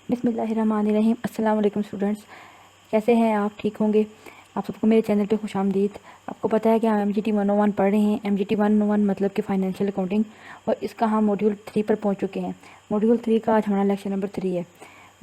बिस्मिल्लाहिर्रहमानिर्रहीम। अस्सलाम वालेकुम स्टूडेंट्स, कैसे हैं आप? ठीक होंगे। आप सबको मेरे चैनल पे खुशामदीद। आपको पता है कि हम MGT 101 पढ़ रहे हैं। MGT 101 मतलब कि फ़ाइनेंशियल अकाउंटिंग, और इसका हम मॉड्यूल 3 पर पहुंच चुके हैं। मॉड्यूल 3 का आज हमारा लेक्चर नंबर 3 है।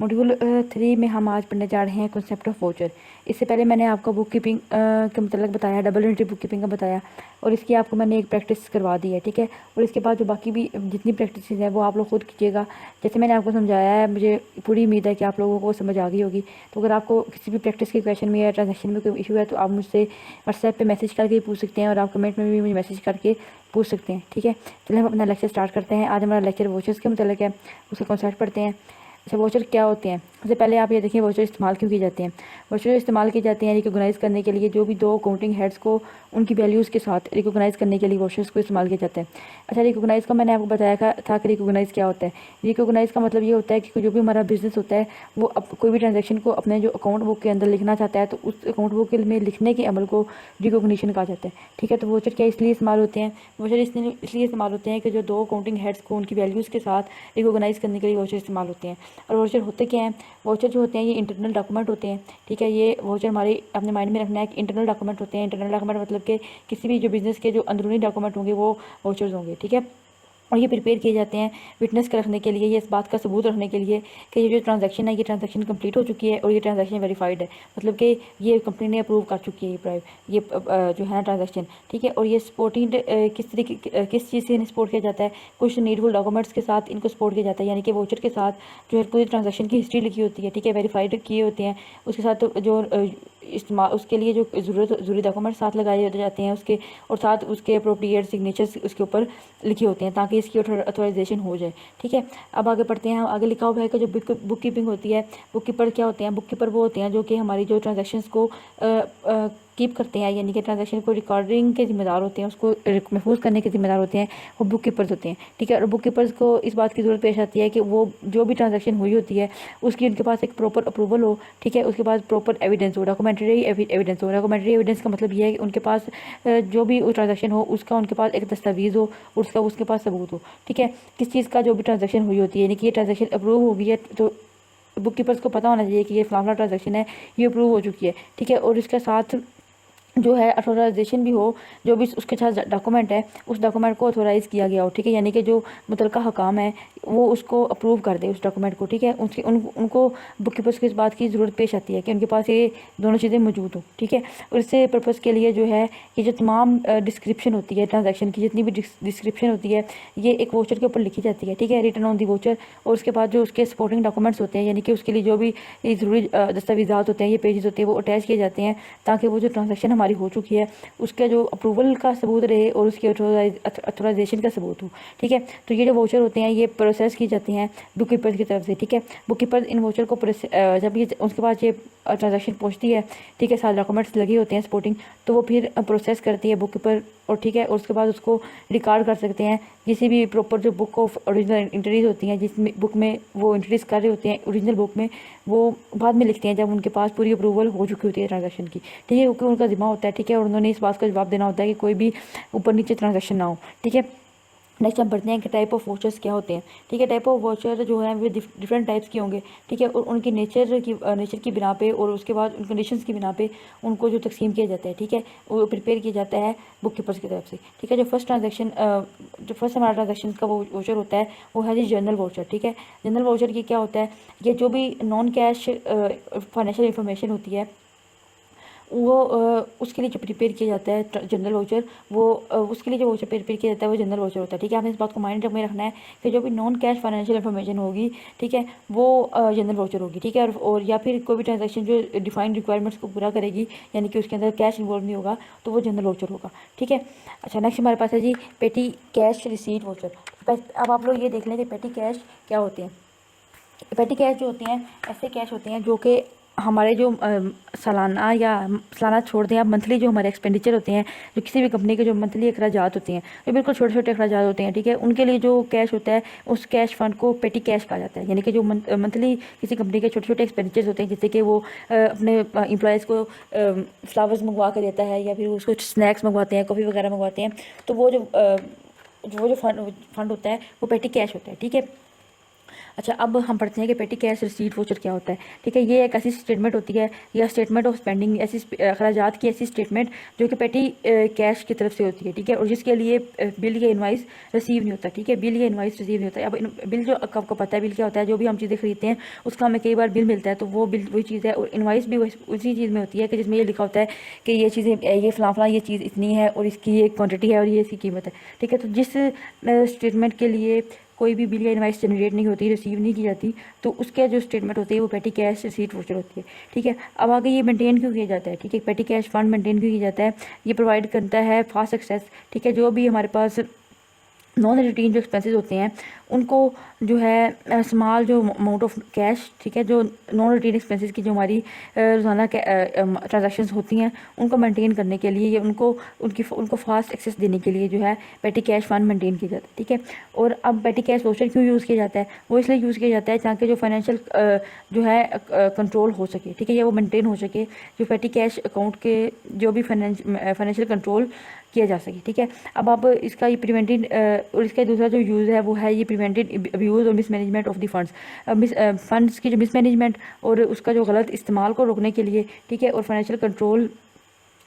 मॉड्यूल 3 में हम आज पढ़ने जा रहे हैं कॉन्सेप्ट ऑफ वाउचर। इससे पहले मैंने आपको बुक कीपिंग के मतलब बताया, डबल एंट्री बुक कीपिंग का बताया, और इसकी आपको मैंने एक प्रैक्टिस करवा दी है, ठीक है। और इसके बाद जो बाकी भी जितनी प्रैक्टिस है वो आप लोग खुद कीजिएगा। जैसे मैंने आपको समझाया है, मुझे पूरी उम्मीद है कि आप लोगों को समझ आ गई होगी। तो अगर आपको किसी भी प्रैक्टिस के क्वेश्चन में या ट्रांजेक्शन में कोई इशू है तो आप मुझसे व्हाट्सएप पे मैसेज करके पूछ सकते हैं, और आप कमेंट में भी मुझे मैसेज करके पूछ सकते हैं, ठीक है। चलिए हम अपना लेक्चर स्टार्ट करते हैं। आज हमारा लेक्चर वॉचर्स के मतलब है, उसका कॉन्सेप्ट पढ़ते हैं। अच्छा, वोचर क्या होते हैं? सबसे पहले आप ये देखिए वोचर इस्तेमाल क्यों किए जाते हैं। वोचर इस्तेमाल किए जाते हैं रिकोगनाइज़ करने के लिए, जो भी दो अकाउंटिंग हेड्स को उनकी वैल्यूज़ के साथ रिकोगनाइज़ करने के लिए वोचर्स को इस्तेमाल किया जाता है। अच्छा, रिकोगनाइज़ का मैंने आपको बताया था कि रिकोगनाइज़ क्या होता है। रिकोगनाइज़ का मतलब ये होता है कि जो भी हमारा बिजनेस होता है वो कोई भी ट्रांजेक्शन को अपने जो अकाउंट बुक के अंदर लिखना चाहता है तो उस अकाउंट बुक में लिखने के अमल को रिकोगनिशन कहा जाता है, ठीक है। तो वोचर क्या इसलिए इस्तेमाल होते हैं? वोचर इसलिए इस्तेमाल होते हैं कि जो दो अकाउंटिंग हेड्स को उनकी वैल्यूज़ के साथ रिकोगनाइज़ करने के लिए वोचर इस्तेमाल होते हैं। और वाउचर होते क्या हैं? वाउचर जो होते हैं ये इंटरनल डॉक्यूमेंट होते हैं, ठीक है। ये वाउचर हमारे अपने माइंड में रखना है कि इंटरनल डॉक्यूमेंट होते हैं। इंटरनल डॉक्यूमेंट मतलब कि किसी भी जो बिज़नेस के जो अंदरूनी डॉक्यूमेंट होंगे वो वाउचर्स होंगे, ठीक है। और ये प्रिपेयर किए जाते हैं विटनेस के रखने के लिए, ये इस बात का सबूत रखने के लिए कि ये जो ट्रांजैक्शन है ये ट्रांजैक्शन कंप्लीट हो चुकी है और ये ट्रांजैक्शन वेरीफाइड है, मतलब कि ये कंपनी ने अप्रूव कर चुकी है ये जो है ना ट्रांजैक्शन, ठीक है। और ये सपोर्टिंग किस तरीके किस चीज़ से सपोर्ट किया जाता है? कुछ नीडफुल डॉक्यूमेंट्स के साथ इनको सपोर्ट किया जाता है, यानी कि वाउचर के साथ जो है पूरी ट्रांजैक्शन की हिस्ट्री लिखी होती है, ठीक है, वेरीफाइड किए होते हैं। उसके साथ जो इस्तेमाल उसके लिए जो ज़रूरी डॉक्यूमेंट साथ लगाए जाते हैं उसके, और साथ उसके अप्रोप्रिएट सिग्नेचर्स उसके ऊपर लिखे होते हैं ताकि इसकी ऑथराइजेशन हो जाए, ठीक है। अब आगे पढ़ते हैं। आगे लिखा हुआ है कि जो बुक कीपिंग होती है, बुक कीपर क्या होते हैं? बुक कीपर वो होते हैं जो कि हमारी जो ट्रांजैक्शंस को कीप करते हैं, यानी कि ट्रांजैक्शन को रिकॉर्डिंग के जिम्मेदार होते हैं, उसको महफूज करने के जिम्मेदार होते हैं, वो बुक कीपर्स होते हैं, ठीक है। और बुक कीपर्स को इस बात की ज़रूरत पेश आती है कि वो जो भी ट्रांजैक्शन हुई होती है उसकी उनके पास एक प्रॉपर अप्रूवल हो, ठीक है। उसके बाद प्रॉपर एविडेंस हो, डॉक्यूमेंट्री एविडेंस हो। डॉक्यूमेंट्री एविडेंस का मतलब ये है कि उनके पास जो भी ट्रांजैक्शन हो उसका उनके पास एक दस्तावेज़ हो, उसका उसके पास सबूत हो, ठीक है, किस चीज़ का जो भी ट्रांजैक्शन हुई होती है, यानी कि ये ट्रांजैक्शन अप्रूव हो गई है तो बुक कीपर्स को पता होना चाहिए कि ये फलाना ट्रांजैक्शन है, ये अप्रूव हो चुकी है, ठीक है। और इसके साथ जो है अथोराइजेशन भी हो, जो भी उसके साथ डॉक्यूमेंट है उस डॉक्यूमेंट को अथोराइज़ किया गया हो, ठीक है, यानी कि जो मुतलका हकाम है वो उसको अप्रूव कर दे उस डॉक्यूमेंट को, ठीक है। उनको बुक कीपर्स को इस बात की ज़रूरत पेश आती है कि उनके पास ये दोनों चीज़ें मौजूद हो, ठीक है। और इससे पर्पज़ के लिए जो है ये जो तमाम डिस्क्रिप्शन होती है ट्रांजैक्शन की, जितनी भी डिस्क्रिप्शन होती है ये एक वाउचर के ऊपर लिखी जाती है, ठीक है, रिटन ऑन दी वाउचर। और उसके बाद जो उसके सपोर्टिंग डॉक्यूमेंट्स होते हैं, यानी कि उसके लिए जो भी ज़रूरी दस्तावेज़ात होते हैं, ये पेजेस होते हैं, वो अटैच किए जाते हैं ताकि वो जो ट्रांजैक्शन हमारी हो चुकी है उसका जो अप्रूवल का सबूत रहे और उसकी अथोराइजेशन का सबूत हो, ठीक है। तो ये जो वाउचर होते हैं ये प्रोसेस की जाती हैं बुक कीपर की तरफ से, ठीक है। बुक कीपर इन वाउचर को जब ये उसके पास ये ट्रांजैक्शन पहुंचती है, ठीक है, सारे डॉक्यूमेंट्स लगे होते हैं सपोर्टिंग, तो वो फिर प्रोसेस करती है बुक कीपर, और ठीक है, और उसके बाद उसको रिकॉर्ड कर सकते हैं किसी भी प्रॉपर जो बुक ऑफ ओरिजिनल एंट्रीज होती हैं, जिसमें बुक में वो एंट्रीज कर रहे होते हैं ओरिजिनल बुक में, वो बाद में लिखते हैं जब उनके पास पूरी अप्रूवल हो चुकी होती है ट्रांजैक्शन की, ठीक है, क्योंकि उनका जिम्मा होता है, ठीक है, और उन्होंने इस बात का जवाब देना होता है कि कोई भी ऊपर नीचे ट्रांजैक्शन ना हो, ठीक है। नेक्स्ट हम पढ़ते हैं कि टाइप ऑफ वाउचर्स क्या होते हैं, ठीक है। टाइप ऑफ वाउचर जो है वो डिफरेंट टाइप्स के होंगे, ठीक है, और उनकी नेचर की बिना पे और उसके बाद उन कंडीशंस की बिना पे उनको जो तकसीम किया जाता है, ठीक है, वो प्रिपेयर किया जाता है बुक कीपर्स की तरफ से, ठीक है। जो फर्स्ट हमारा ट्रांजेक्शन का वो वाउचर होता है वो है जी जनरल वाउचर, ठीक है। जनरल वाउचर की क्या होता है? ये जो भी नॉन कैश फाइनेंशियल इंफॉर्मेशन होती है वो उसके लिए जो प्रिपेयर किया जाता है जनरल वाउचर, वो उसके लिए जो वाउचर प्रिपेयर किया जाता है वो जनरल वाउचर होता है, ठीक है। आपने इस बात को माइंड में रखना है कि जो भी नॉन कैश फाइनेंशियल इन्फॉर्मेशन होगी, ठीक है, वो जनरल वाउचर होगी, ठीक है। और या फिर कोई भी ट्रांजैक्शन जो डिफाइंड रिक्वायरमेंट्स को पूरा करेगी, यानी कि उसके अंदर कैश इन्वॉल्व नहीं होगा, तो वो जनरल वाउचर होगा, ठीक है। अच्छा, नेक्स्ट हमारे पास है जी पेटी कैश रिसीट वाउचर। अब आप लोग ये देख लें कि पेटी कैश क्या होते हैं। पेटी कैश जो होते हैं ऐसे कैश होते हैं जो कि हमारे जो सालाना छोड़ दें आप, मंथली जो हमारे एक्सपेंडिचर होते हैं, जो किसी भी कंपनी के जो मंथली अखराजात होते हैं, जो बिल्कुल छोटे छोटे अखराजात होते हैं, ठीक है, उनके लिए जो कैश होता है उस कैश फंड को पेटी कैश कहा जाता है। यानी कि जो मंथली किसी कंपनी के छोटे छोटे एक्सपेंडिचर्स होते हैं, जैसे कि वो अपने एम्प्लॉयज़ को फ्लावर्स मंगवा कर देता है या फिर उसको स्नैक्स मंगवाते हैं, कॉफ़ी वगैरह मंगवाते हैं, तो वो जो फंड होता है वो पेटी कैश होता है, ठीक है। अच्छा, अब हम पढ़ते हैं कि पेटी कैश रिसीट वोचर क्या होता है। ठीक है, ये एक ऐसी स्टेटमेंट होती है या स्टेटमेंट ऑफ स्पेंडिंग, ऐसी अखराजात की ऐसी स्टेटमेंट जो कि पेटी कैश की तरफ से होती है। ठीक है, और जिसके लिए बिल या इनवाइस रिसीव नहीं होता। ठीक है, बिल या इनवाइस रिसीव नहीं होता है। अब बिल जो आपको पता है बिल क्या होता है, जो भी हम चीज़ें खरीदते हैं उसका हमें कई बार बिल मिलता है, तो वो बिल वही चीज़ है। और इनवाइस भी उसी चीज़ में होती है कि जिसमें ये लिखा होता है कि ये चीज़ें, ये फलां ये चीज़ इतनी है और इसकी ये क्वांटिटी है और ये इसकी कीमत है। ठीक है, तो जिस स्टेटमेंट के लिए कोई भी बिल या इनवाइस जनरेट नहीं होती, रिसीव नहीं की जाती, तो उसके जो स्टेटमेंट होती है वो पेटी कैश रिसीट वोचर होती है। ठीक है, अब आगे ये मेंटेन क्यों किया जाता है। ठीक है, पेटी कैश फंड मेंटेन क्यों किया जाता है, ये प्रोवाइड करता है फास्ट एक्सेस। ठीक है, जो भी हमारे पास नॉन रूटीन जो एक्सपेंसेस होते हैं उनको जो है स्मॉल जो अमाउंट ऑफ कैश, ठीक है, जो नॉन रूटीन एक्सपेंसेस की जो हमारी रोज़ाना ट्रांजैक्शंस होती हैं उनको मेंटेन करने के लिए या उनको फास्ट एक्सेस देने के लिए जो है पेटी कैश फंड मेंटेन किया जाता है। ठीक है, और अब पेटी कैश वाउचर क्यों यूज़ किया जाता है, वो इसलिए यूज़ किया जाता है ताकि जो फाइनेंशियल जो है कंट्रोल हो सके। ठीक है, या वो मेंटेन हो सके, जो पेटी कैश अकाउंट के जो भी फाइनेंशियल कंट्रोल किया जा सके। ठीक है, अब आप इसका ये प्रिवेंटेड और इसका दूसरा जो यूज़ है वो है ये प्रिवेंटेड अब्यूज़ और mismanagement of the funds. Funds की जो मिसमैनेजमेंट और उसका जो गलत इस्तेमाल को रोकने के लिए, ठीक है, और फाइनेंशियल कंट्रोल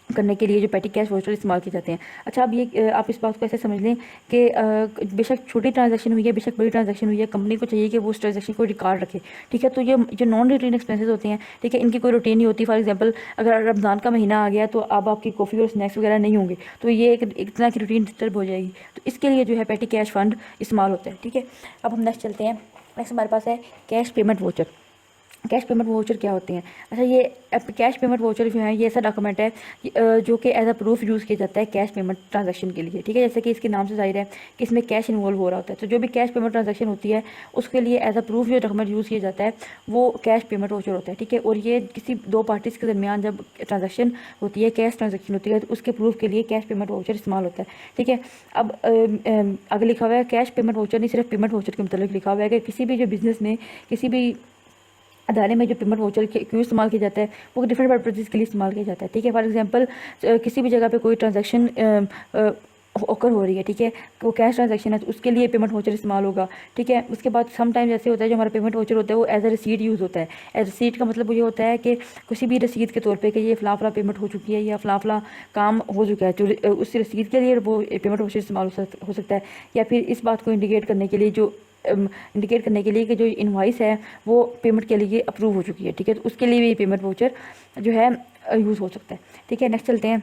करने के लिए जो पेटी कैश वाउचर इस्तेमाल किए जाते हैं। अच्छा, अब ये आप इस बात को ऐसे समझ लें कि बेशक छोटी ट्रांजैक्शन हुई है, बेशक बड़ी ट्रांजैक्शन हुई है, कंपनी को चाहिए कि वो उस ट्रांजैक्शन को रिकॉर्ड रखे। ठीक है, तो ये जो नॉन रूटीन एक्सपेंसेस होते हैं, ठीक है, इनकी कोई रूटीन नहीं होती। फॉर एग्जांपल, अगर रमज़ान का महीना आ गया तो अब आपकी कॉफ़ी और स्नैक्स वगैरह नहीं होंगे, तो ये एक तरह की रूटीन डिस्टर्ब हो जाएगी। तो इसके लिए जो है पेटी कैश फंड इस्तेमाल होता है। ठीक है, अब हम नेक्स्ट चलते हैं। नेक्स्ट हमारे पास है cash payment voucher. Cash payment voucher क्या होते हैं। अच्छा, ये कैश पेमेंट वाउचर जो है ये ऐसा डॉक्यूमेंट है जो कि एज अ प्रूफ यूज़ किया जाता है कैश पेमेंट ट्रांजैक्शन के लिए। ठीक है, जैसे कि इसके नाम से जाहिर है कि इसमें कैश इन्वॉल्व हो रहा होता है, तो जो भी कैश पेमेंट ट्रांजैक्शन होती है उसके लिए एज अ प्रूफ जो डॉक्यूमेंट यूज़ किया जाता है वो कैश पेमेंट वाउचर होता है। ठीक है, और ये किसी दो पार्टीज़ के दरमियान जब ट्रांजैक्शन होती है, कैश ट्रांजैक्शन होती है, तो उसके प्रूफ के लिए कैश पेमेंट वाउचर इस्तेमाल होता है। ठीक है, अब आगे लिखा हुआ है कैश पेमेंट वाउचर नहीं सिर्फ पेमेंट वाउचर के मतलब लिखा हुआ है कि किसी भी जो बिज़नेस में किसी भी अदारे में जो पेमेंट वाउचर क्यों इस्तेमाल किया जाता है, वो डिफरेंट पर्पजेज़ के लिए इस्तेमाल किया जाता है। ठीक है, फॉर एग्जांपल किसी भी जगह पे कोई ट्रांजैक्शन ओकर हो रही है, ठीक है, वो कैश ट्रांजैक्शन है, तो उसके लिए पेमेंट वाउचर इस्तेमाल होगा। ठीक है, उसके बाद समटाइम्स ऐसे होता है जो हमारा पेमेंट वाउचर होता है वो एज अ रसीद यूज़ होता है। एज रसीद का मतलब ये होता है कि किसी भी रसीद के तौर पे कि ये फ़लाँ पेमेंट हो चुकी है या फ़लाँ काम हो चुका है, जो उस रसीद के लिए वो पेमेंट वाउचर इस्तेमाल हो सकता है। या फिर इस बात को इंडिकेट करने के लिए कि जो इनवाइस है वो पेमेंट के लिए अप्रूव हो चुकी है। ठीक है, तो उसके लिए भी पेमेंट वाउचर जो है यूज़ हो सकता है। ठीक है, नेक्स्ट चलते हैं।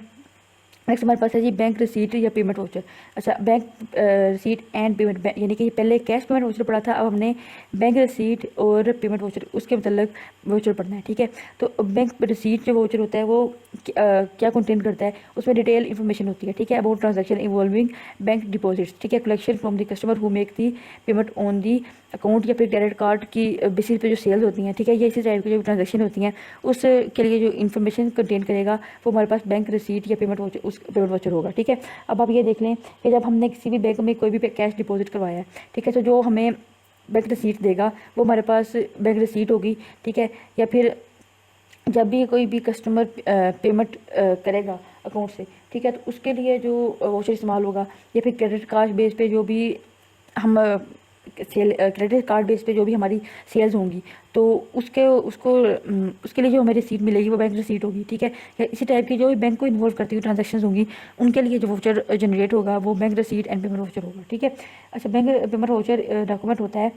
नेक्स्ट हमारे पास है जी बैंक रिसीट या पेमेंट वाउचर। अच्छा, बैंक रिसीट एंड पेमेंट, यानी कि पहले कैश पेमेंट वाउचर पढ़ा था, अब हमने बैंक रिसीट और पेमेंट वाउचर उसके मतलब वाउचर पढ़ना है। ठीक है, तो बैंक रिसीट जो वाउचर होता है वो क्या कंटेन करता है, उसमें डिटेल इन्फॉर्मेशन होती है। ठीक है, about transaction involving bank deposits. ठीक है, collection from the customer who make the payment on the account या फिर क्रेडिट कार्ड की बेसिस पे जो सेल्स होती हैं। ठीक है, ये इसी टाइप की जो ट्रांजैक्शन होती हैं उसके लिए जो इन्फॉर्मेशन कंटेन करेगा वो हमारे पास बैंक रिसीट या पेमेंट वाउचर पेमेंट वाउचर होगा। ठीक है, अब आप ये देख लें कि जब हमने किसी भी बैंक में कोई भी कैश डिपॉजिट करवाया है, ठीक है, तो जो हमें बैंक रिसीट देगा वो हमारे पास बैंक रिसीट होगी। ठीक है, या फिर जब भी कोई भी कस्टमर पेमेंट करेगा अकाउंट से, ठीक है, तो उसके लिए जो वाउचर इस्तेमाल होगा, या फिर क्रेडिट कार्ड बेस पे जो भी हम क्रेडिट कार्ड बेस पे जो भी हमारी सेल्स होंगी तो उसके लिए जो हमें रिसीट मिलेगी वो बैंक रिसीट होगी। ठीक है, इसी टाइप की जो भी बैंक को इन्वॉल्व करती हुई ट्रांजैक्शंस होंगी उनके लिए जो वाउचर जनरेट होगा वो bank receipt and payment voucher होगा। ठीक है, अच्छा, बैंक पेमेंट वाउचर डॉक्यूमेंट होता है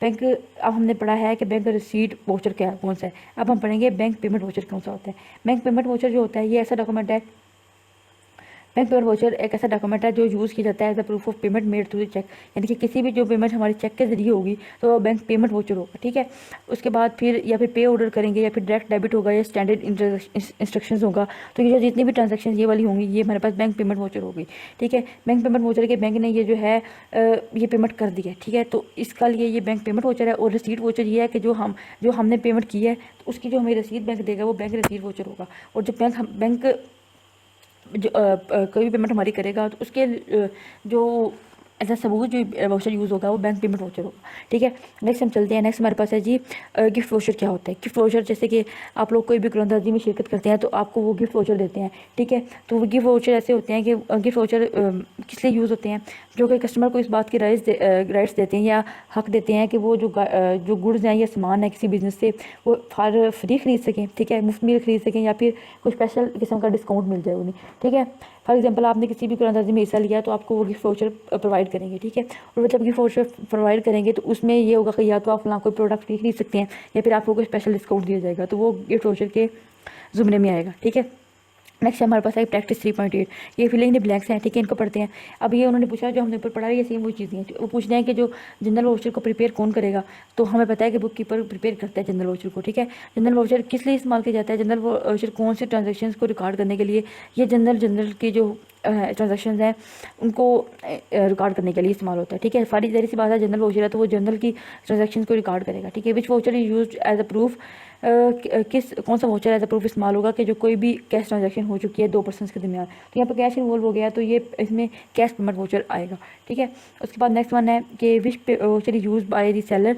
बैंक। अब हमने पढ़ा है कि बैंक रिसीट वाउचर क्या कौन सा है, अब हम पढ़ेंगे बैंक पेमेंट वाउचर कौन सा होता है। बैंक पेमेंट वाउचर जो होता है ये ऐसा डॉक्यूमेंट है, बैंक पेमेंट वाउचर एक ऐसा डॉक्यूमेंट है जो यूज़ किया जाता है as a proof of payment made through the cheque, यानी कि किसी भी जो पेमेंट हमारे चेक के जरिए होगी तो बैंक पेमेंट वाउचर होगा। ठीक है, उसके बाद फिर या फिर पे ऑर्डर करेंगे या फिर डायरेक्ट डेबिट होगा या स्टैंडर्ड इंस्ट्रक्शंस होगा, तो ये जो जितनी भी ट्रांजेक्शन ये वाली होंगी ये हमारे पास बैंक पेमेंट वाउचर होगी। ठीक है, बैंक पेमेंट वाउचर के बैंक ने ये जो है ये पेमेंट कर दी है। ठीक है, तो इसका लिए ये बैंक पेमेंट वाउचर है। और रसीद वाउचर ये है कि जो हमने पेमेंट की है तो उसकी जो हमें रसीद बैंक देगा वो बैंक रसीद वाउचर होगा। और जो बैंक जो कोई भी पेमेंट हमारी करेगा तो उसके जो एज अ सबूत जो वाउचर यूज़ होगा वो बैंक पेमेंट वाउचर होगा। ठीक है, नेक्स्ट हम चलते हैं। नेक्स्ट हमारे पास है जी गिफ्ट वाउचर क्या होता है। गिफ्ट वाउचर जैसे कि आप लोग कोई भी कुरानदर्जी में शिरकत करते हैं तो आपको वो गिफ्ट वाउचर देते हैं। ठीक है, तो वो गिफ्ट वाउचर ऐसे होते हैं कि गिफ्ट वाउचर किस लिए यूज़ होते हैं, जो कि कस्टमर को इस बात की राइट्स देते हैं या हक देते हैं कि वो जो गुड्स हैं या सामान है किसी बिज़नेस से वो फ्री खरीद सकें। ठीक है, मुफ्त में खरीद सकें या फिर कोई स्पेशल किस्म का डिस्काउंट मिल जाए उन्हें। ठीक है, फॉर एग्जांपल आपने किसी भी कुरानदर्जी में हिस्सा लिया तो आपको वो गिफ्ट वाउचर प्रोवाइड करेंगे। ठीक है, और मतलब गिफ्ट वाउचर प्रोवाइड करेंगे तो उसमें ये होगा कि या तो आप फलां कोई प्रोडक्ट फ्री खरीद सकते हैं या फिर आपको कोई स्पेशल डिस्काउंट दिया जाएगा, तो वो गिफ्ट वाउचर के ज़ुमरे में आएगा। ठीक है, नेक्स्ट हमारे पास है प्रैक्टिस 3.8। ये फिलिंग द ब्लैंक्स हैं। ठीक है, इनको पढ़ते हैं। अब ये उन्होंने पूछा जो हमने ऊपर पढ़ा है ये सेम वो चीज़ें हैं। वो पूछ रहे हैं कि जो जनरल वाउचर को प्रिपेयर कौन करेगा, तो हमें पता है कि बुक कीपर प्रिपेयर करता है जनरल वाउचर को। ठीक है, जनरल वाउचर किस लिए इस्तेमाल किया जाता है, जनरल वाउचर कौन से ट्रांजेक्शन को रिकॉर्ड करने के लिए, ये जनरल की जो ट्रांजेक्शन हैं उनको रिकॉर्ड करने के लिए इस्तेमाल होता है। ठीक है, सारी जहरी सी बात है, जनरल वाउचर है तो वो जनरल की ट्रांजेक्शन को रिकॉर्ड करेगा। ठीक है, which voucher is use as a proof, कौन सा वाउचर एज अ प्रूफ इस्तेमाल होगा कि जो कोई भी कैश ट्रांजैक्शन हो चुकी है दो पर्सन के दरमियान, तो यहाँ पर कैश इन्वॉल्व हो गया तो ये इसमें कैश पेमेंट वाउचर आएगा। ठीक है, उसके बाद नेक्स्ट वन है कि which voucher is use by the seller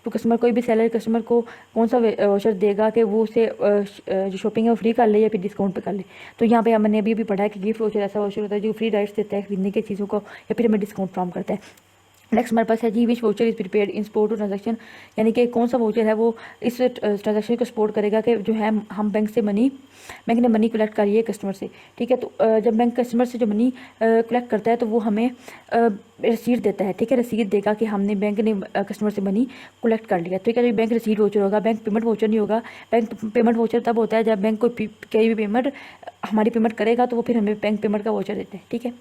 to customer, कोई भी सेलर कस्टमर को कौन सा वाउचर देगा कि वो उसे जो शॉपिंग है वो फ्री कर ले या फिर डिस्काउंट पे कर ले। तो यहाँ पे हमने अभी पढ़ा है कि गिफ्ट वाउचर ऐसा वाउचर होता है जो फ्री राइट्स देता है खरीदने की चीज़ों को या फिर हमें डिस्काउंट फ्राहम करता है। नेक्स्ट हमारे पास है जी which voucher is prepared in support to transaction, यानी कि कौन सा वाउचर है वो इस ट्रांजेक्शन को सपोर्ट करेगा कि जो है हम बैंक ने मनी कलेक्ट करी है कस्टमर से। ठीक है, तो जब बैंक कस्टमर से जो मनी कलेक्ट करता है तो वो हमें रसीद देता है। ठीक है, रसीद देगा कि हमने बैंक ने कस्टमर से मनी कलेक्ट कर लिया। ठीक है, तो बैंक रसीद वाउचर होगा, बैंक पेमेंट वाउचर नहीं होगा। बैंक पेमेंट वाउचर तब होता है जब बैंक कोई भी पेमेंट हमारी पेमेंट करेगा तो वो फिर हमें बैंक पेमेंट का वाउचर देते हैं। ठीक है,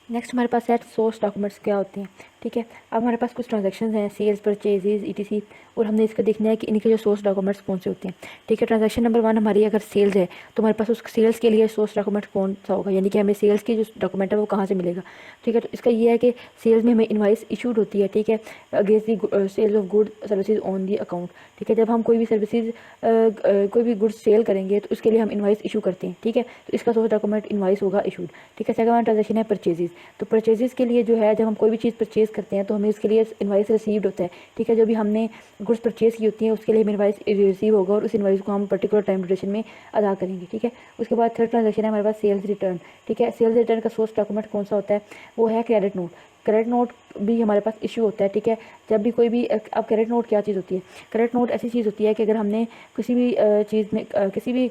नेक्स्ट हमारे पास है सोर्स डॉक्यूमेंट्स क्या होते हैं। ठीक है, अब हमारे पास कुछ ट्रांजैक्शंस हैं, सेल्स, परचेजेज, ईटीसी, और हमने इसका देखना है कि इनके जो सोर्स डॉक्यूमेंट्स कौन से होते हैं। ठीक है, ट्रांजैक्शन नंबर 1 हमारी अगर सेल्स है तो हमारे पास उस सेल्स के लिए सोर्स डॉक्यूमेंट कौन सा होगा, यानी कि हमें सेल्स की जो डॉक्यूमेंट है वो कहाँ से मिलेगा। ठीक है, तो इसका ये है कि सेल्स में हमें इनवाइस इशूड होती है। ठीक है, against the sales of good services on the account. ठीक है, जब हम कोई भी सर्विसेज कोई भी गुड्स सेल करेंगे तो उसके लिए हम इनवाइस इशू करते हैं। ठीक है, तो इसका सोर्स डॉक्यूमेंट इनवाइस होगा इशूड। ठीक है, सेकंड ट्रांजैक्शन है परचेजेज। तो परचेजेज के लिए जो है जब हम कोई भी चीज़ परचेज करते हैं तो हमें इसके लिए इनवाइस रिसीव्ड होता है। ठीक है, जो भी हमने गुड्स परचेज की होती हैं उसके लिए हमें इनवाइस रिसीव होगा और उस इनवाइस को हम पर्टिकुलर टाइम ड्यूरेशन में अदा करेंगे। ठीक है, उसके बाद थर्ड ट्रांजैक्शन है हमारे पास सेल्स रिटर्न। ठीक है, सेल्स रिटर्न का सोर्स डॉक्यूमेंट कौन सा होता है, वो है क्रेडिट नोट। क्रेडिट नोट भी हमारे पास इशू होता है। ठीक है, जब भी कोई भी अब क्रेडिट नोट क्या चीज़ होती है, क्रेडिट नोट ऐसी चीज़ होती है कि अगर हमने किसी भी चीज़ में किसी भी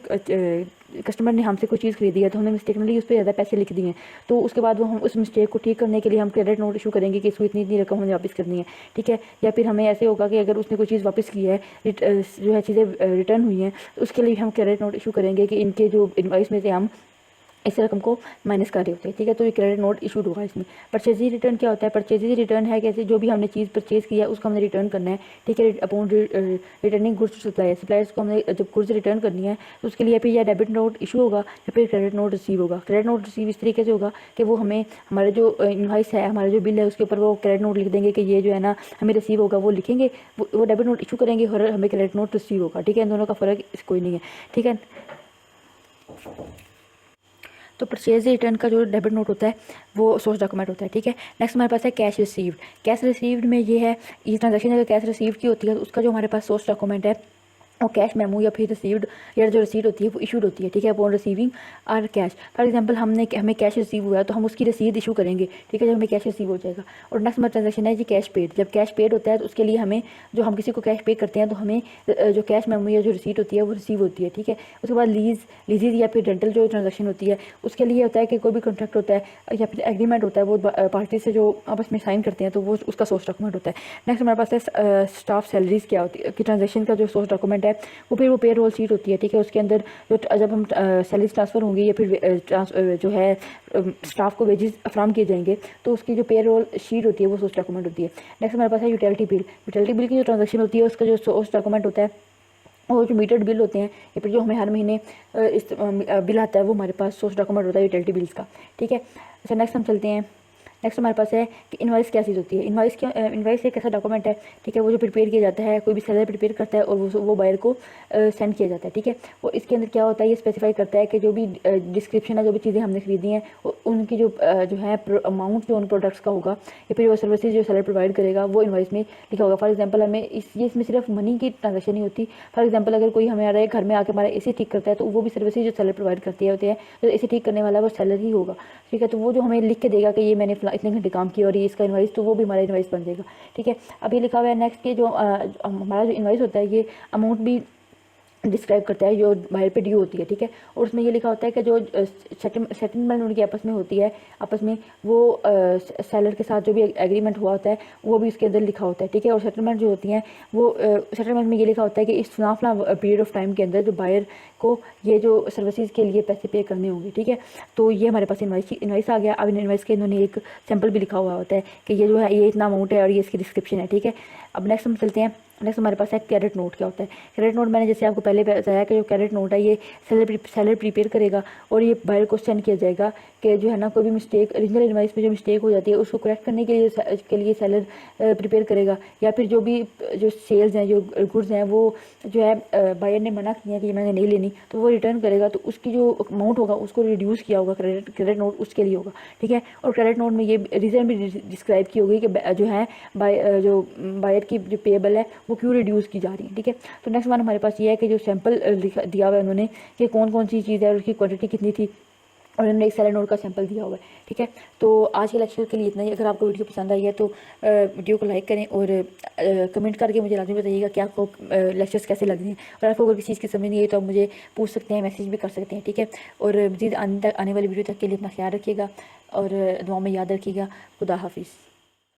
कस्टमर ने हमसे कोई चीज़ खरीदी है तो हमने मिस्टेकनली उस पर ज़्यादा पैसे लिख दिए हैं, तो उसके बाद वो हम उस मिस्टेक को ठीक करने के लिए हम क्रेडिट नोट इशू करेंगे कि इसको इतनी इतनी रकम हमें वापस करनी है। ठीक है, या फिर हमें ऐसे होगा कि अगर उसने कोई चीज़ वापस की है जो है चीज़ें रिटर्न हुई हैं तो उसके लिए हम क्रेडिट नोट इशू करेंगे कि इनके जो इनवाइस में से हम इस रकम को माइनस कर रहे होते हैं। ठीक है, तो ये क्रेडिट नोट इशूड होगा इसमें। परचेजी रिटर्न क्या होता है, परचेजी रिटर्न है कैसे, जो भी हमने चीज़ परचेज किया है उसको हमने रिटर्न करना है। ठीक है, upon returning goods to suppliers को हमने जब गुड्स रिटर्न करनी है तो उसके लिए फिर या डेबिट नोट इशू होगा या फिर क्रेडिट नोट रिसीव होगा। क्रेडिट नोट रिसीव इस तरीके से होगा कि वो हमें हमारे जो इनवाइस है, हमारा जो बिल है उसके ऊपर वो क्रेडिट नोट लिख देंगे कि ये जो है ना हमें रिसीव होगा, वो लिखेंगे, वो डेबिट नोट इशू करेंगे और हमें क्रेडिट नोट रिसीव होगा। ठीक है, इन दोनों का फ़र्क कोई नहीं है। ठीक है, तो परचेज रिटर्न का जो डेबिट नोट होता है वो सोर्स डॉक्यूमेंट होता है। ठीक है, नेक्स्ट हमारे पास है कैश रिसीव्ड। कैश रिसीव्ड में ये है, ये ट्रांजैक्शन अगर कैश रिसीव की होती है तो उसका जो हमारे पास सोर्स डॉक्यूमेंट है और कैश मेमो या फिर रिसीव्ड या जो रसीद होती है वो इशूड होती है। ठीक है, upon receiving are cash. For example हमें कैश रिसीव हुआ है तो हम उसकी रसीद इशू करेंगे। ठीक है, जब हमें कैश रिसीव हो जाएगा। और नेक्स्ट हमारा ट्रांजैक्शन है जी कैश पेड। जब कैश पेड होता है तो उसके लिए हमें जो हम किसी को कैश पे करते हैं तो हमें जो कैश मेमो या जो रसीद होती है वो रिसीव होती है। ठीक है, उसके बाद लीजेज या फिर रेंटल जो ट्रांजेक्शन होती है उसके लिए होता है कि कोई भी कॉन्ट्रैक्ट होता है या फिर एग्रीमेंट होता है वो पार्टी से जो आपस में साइन करते हैं तो वो उसका सोर्स डॉक्यूमेंट होता है। नेक्स्ट हमारे पास है स्टाफ सैलरीज क्या होती है कि ट्रांजेक्शन का जो सोर्स डॉक्यूमेंट है वो फिर पे रोल शीट होती है। ठीक है, उसके अंदर जो जब हम सैलरी ट्रांसफ़र होंगी या फिर जो है स्टाफ को वेजेस फ्राहम किए जाएंगे तो उसकी जो पे रोल शीट होती है वो सोर्स डॉक्यूमेंट होती है। नेक्स्ट हमारे पास है यूटिलिटी बिल। यूटिलिटी बिल की जो ट्रांजेक्शन होती है उसका जो सोर्स डॉक्यूमेंट होता है और जो मीटर्ड बिल होते हैं या फिर जो हमें हर महीने इस बिल आता है वो हमारे पास सोर्स डॉक्यूमेंट होता है यूटिलिटी बिल्स का। ठीक है, अच्छा नेक्स्ट हम चलते हैं नेक्स्ट हमारे पास है कि इनवाइस क्या चीज़ होती है। इनवाइस एक ऐसा डॉक्यूमेंट है, ठीक है, वो जो प्रिपेयर किया जाता है, कोई भी सेलर प्रिपेयर करता है और वो बायर को सेंड किया जाता है, ठीक है। और इसके अंदर क्या होता है, ये स्पेसिफाई करता है कि जो भी डिस्क्रिप्शन है, जो भी चीज़ें हमने खरीदी हैं, उनकी जो है अमाउंट जो उन प्रोडक्ट्स का होगा या फिर वो सर्विसेज जो सेलर प्रोवाइड करेगा वो इनवाइस में लिखा होगा। फॉर एग्जांपल हमें इसमें सिर्फ मनी की ट्रांजेक्शन नहीं होती। फॉर एग्जांपल अगर कोई हमारे घर में आके हमारा एसी ठीक करता है, तो वो भी सर्विसेज जो सेलर प्रोवाइड करती है होते हैं, तो एसी ठीक करने वाला वो सेलर ही होगा, ठीक है। तो वो जो हमें लिख के देगा कि ये मैंने इतने घंटे काम किया और ये इसका इनवाइस, तो वो भी हमारा इनवाइस बन जाएगा, ठीक है। अब ये लिखा हुआ है नेक्स्ट के जो हमारा जो इनवाइस होता है, ये अमाउंट भी डिस्क्राइब करता है जो बाहर पे ड्यू होती है, ठीक है। और उसमें ये लिखा होता है कि जो सेटलमेंट उनकी आपस में होती है, आपस में वो सेलर के साथ जो भी एग्रीमेंट हुआ होता है वो भी उसके अंदर लिखा होता है, ठीक है। और सेटलमेंट जो होती हैं वो सेटलमेंट में ये लिखा होता है कि इस फला पीरियड ऑफ टाइम के अंदर जो बायर को ये जो सर्विसेज के लिए पैसे पे करने होंगे, ठीक है। तो ये हमारे पास इनवाइस आ गया। अब इनवाइस के इन्होंने एक सैम्पल भी लिखा हुआ होता है कि ये जो है ये इतना अमाउंट है और ये इसकी डिस्क्रिप्शन है, ठीक है। अब नेक्स्ट हम चलते हैं। नेक्स्ट हमारे पास है क्रेडिट नोट। क्या होता है क्रेडिट नोट? मैंने जैसे आपको पहले बताया कि जो क्रेडिट नोट है ये सेलर प्रिपेयर करेगा और ये बायर को सेंड किया जाएगा कि जो है ना कोई भी मिस्टेक ओरिजिनल इनवाइस में जो मिस्टेक हो जाती है उसको करेक्ट करने के लिए सेलर प्रिपेयर करेगा, या फिर जो भी जो सेल्स हैं, जो गुड्स हैं, वो जो है बायर ने मना किया कि मैंने नहीं लेनी, तो वो रिटर्न करेगा, तो उसकी जो अमाउंट होगा उसको रिड्यूस किया होगा क्रेडिट नोट उसके लिए होगा, ठीक है। और क्रेडिट नोट में ये रीज़न भी डिस्क्राइब की होगी कि जो है जो बायर की जो पेएबल है वो क्यों रिड्यूस की जा रही है, ठीक है। तो नेक्स्ट वन हमारे पास ये है कि जो सैंपल दिया हुआ है उन्होंने कि कौन कौन सी चीज़ है और उसकी क्वांटिटी कितनी थी, और उन्होंने एक सेलर नोट का सैंपल दिया हुआ है, ठीक है। तो आज के लेक्चर के लिए इतना ही। अगर आपको वीडियो पसंद आई है तो वीडियो को लाइक करें और कमेंट करके मुझे लाजमी बताइएगा कि आपको लेक्चर्स कैसे लग रहे हैं। और आपको अगर किसी चीज़ की समझ नहीं आई तो आप मुझे पूछ सकते हैं, मैसेज भी कर सकते हैं, ठीक है। और मज़ीद आने वाली वीडियो तक के लिए अपना ख्याल रखिएगा और दुआ में याद रखिएगा। खुदा हाफिज़।